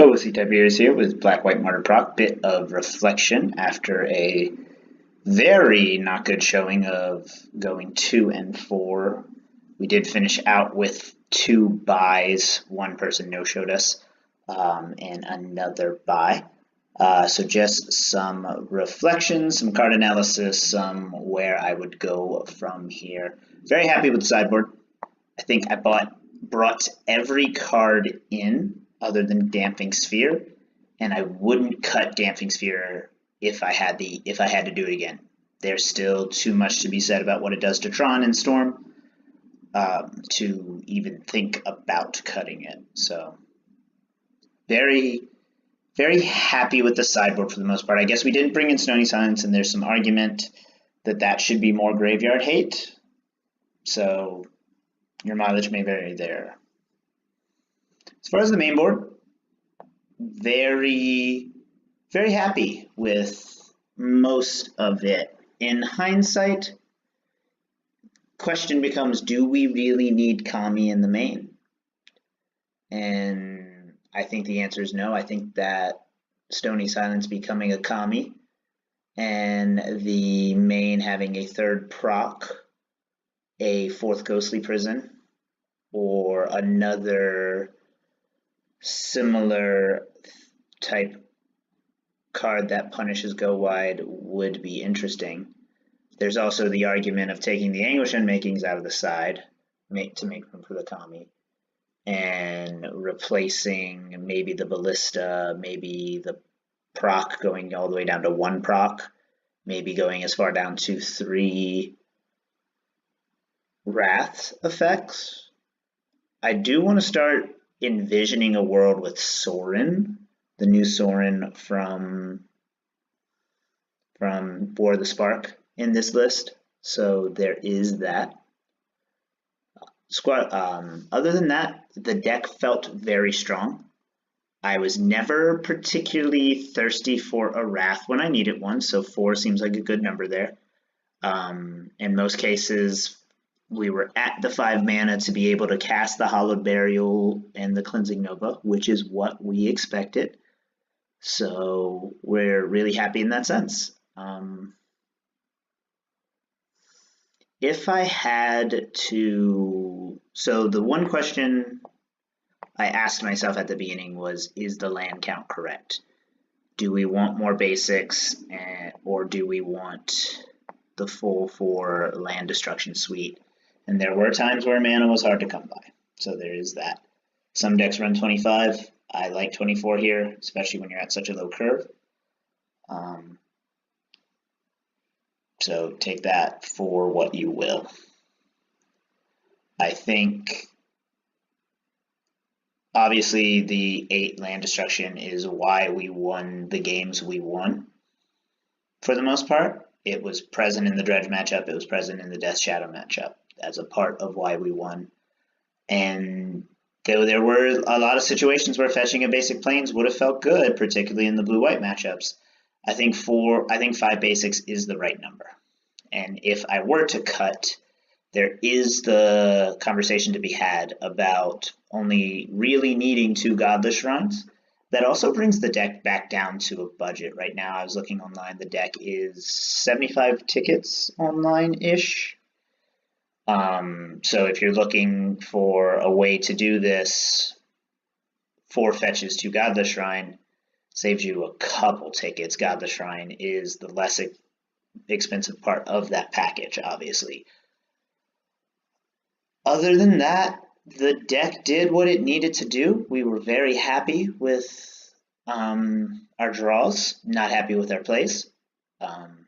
Hello, Tiberius here with Black-White Martyr Proc. Bit of reflection after a very not good showing of going 2 and 4. We did finish out with 2 buys. One person no-showed us and another buy. So just some reflection, some card analysis, some where I would go from here. Very happy with the sideboard. I think I brought every card in other than Damping Sphere, and I wouldn't cut Damping Sphere if I had to do it again. There's still too much to be said about what it does to Tron and Storm to even think about cutting it. So very, very happy with the sideboard for the most part. I guess we didn't bring in Stony Silence, and there's some argument that that should be more graveyard hate. So your mileage may vary there. As far as the main board, very, very happy with most of it. In hindsight, question becomes, do we really need Kami in the main? And I think the answer is no. I think that Stony Silence becoming a Kami and the main having a 3rd proc, a 4th Ghostly Prison, or another similar type card that punishes go wide would be interesting. There's also the argument of taking the Anguished Unmakings out of the side to make room for the Kami and replacing maybe the Ballista, maybe the proc going all the way down to 1 proc, maybe going as far down to 3 Wrath effects. I do want to start envisioning a world with Sorin, the new Sorin from War of the Spark in this list. So there is that. Other than that, the deck felt very strong. I was never particularly thirsty for a Wrath when I needed one, so 4 seems like a good number there. In most cases, we were at the 5 mana to be able to cast the Hallowed Burial and the Cleansing Nova, which is what we expected. So we're really happy in that sense. If I had to... So the one question I asked myself at the beginning was, is the land count correct? Do we want more basics, or do we want the full 4 land destruction suite? And there were times where mana was hard to come by. So there is that. Some decks run 25. I like 24 here, especially when you're at such a low curve. So take that for what you will. I think, obviously, the 8 land destruction is why we won the games we won. For the most part, it was present in the Dredge matchup. It was present in the Death Shadow matchup as a part of why we won. And though there were a lot of situations where fetching a basic Plains would have felt good, particularly in the blue-white matchups, I think 5 basics is the right number. And if I were to cut, there is the conversation to be had about only really needing 2 Godless Shrines. That also brings the deck back down to a budget. Right now, I was looking online, the deck is 75 tickets online-ish. So if you're looking for a way to do this, 4 fetches to Godless Shrine saves you a couple tickets. Godless Shrine is the less expensive part of that package, obviously. Other than that, the deck did what it needed to do. We were very happy with our draws, not happy with our plays.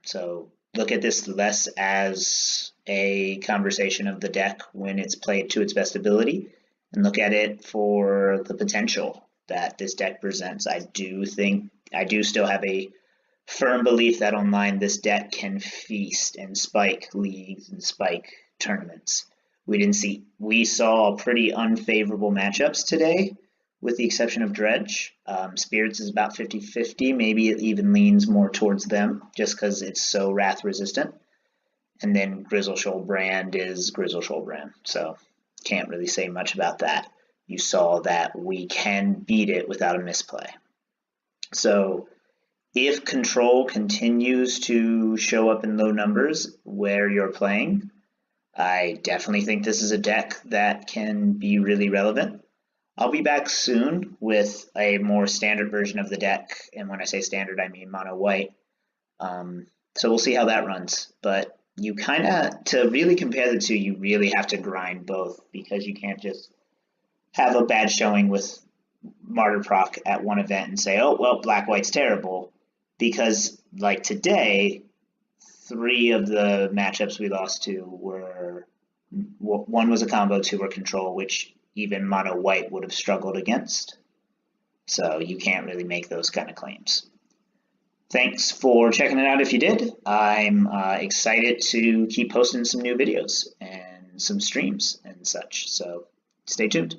So look at this less as a conversation of the deck when it's played to its best ability, and look at it for the potential that this deck presents. I do still have a firm belief that online this deck can feast and spike leagues and spike tournaments. We saw pretty unfavorable matchups today, with the exception of Dredge. Spirits is about 50-50, maybe it even leans more towards them just because it's so wrath resistant. And then Griselshoal brand is Griselshoal brand, so can't really say much about that. you saw that we can beat it without a misplay. So if control continues to show up in low numbers where you're playing, I definitely think this is a deck that can be really relevant. I'll be back soon with a more standard version of the deck, and when I say standard, I mean mono white. So we'll see how that runs, but you kind of, to really compare the two, you really have to grind both, because you can't just have a bad showing with Martyr Proc at one event and say, oh, well, black-white's terrible, because like today, 3 of the matchups we lost to were, one was a combo, 2 were control, which even mono white would have struggled against. So you can't really make those kind of claims. Thanks for checking it out if you did. I'm excited to keep posting some new videos and some streams and such, so stay tuned.